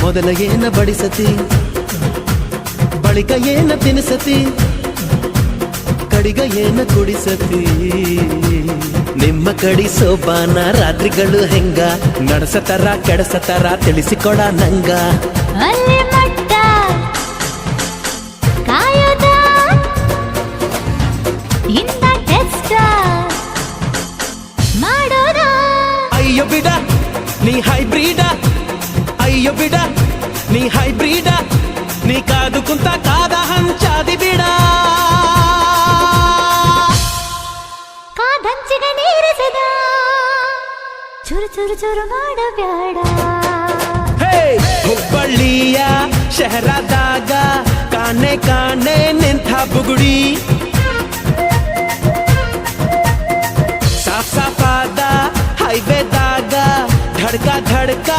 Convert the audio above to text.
ಮೊದಲ ಏನ ಬಡಿಸತಿ, ಬಳಿಕ ಏನ ತಿನಿಸತಿ, ಕಡಿಗ ಏನ ಕುಡಿಸತಿ. ನಿಮ್ಮ ಕಡಿ ಸೋಬಾನ ರಾತ್ರಿಗಳು ಹೆಂಗ ನಡೆಸತರ ಕೆಡಸತರ ತಿಳಿಸಿಕೊಡ ನಂಗ. ಅಲ್ಲಿ ಮಟ್ಟ ಕಾಯೋದ ಇಂದ ಟೆಸ್ಟ್ ಮಾಡೋದ. ಅಯ್ಯೋ ಬಿಡ ನೀ ಹೈಬ್ರಿಡ, ಅಯ್ಯೋ ಬಿಡ ನೀ ಹೈಬ್ರಿಡ, ನೀ ಕಾದು ಕುಂತ ಕಾದ ಹಂಚಾದಿ ಬಿಡ. ಕಾದಂಚಿಗೆ ನೀರಿಸದ ಚುರು ಚುರು ಚುರು ಮಾಡಬ್ಯಾಡ. ಹುಬ್ಬಳ್ಳಿಯ ಶಹರದಾಗ ಕಾಣೆ ಕಾಣೆ ನಿಂತ ಬುಗುಡಿ, ಸಾಫ್ ಸಾಫಾದ ಹೈವೇದಾಗ ಧಡ್ಕ ಧಡ್ಕ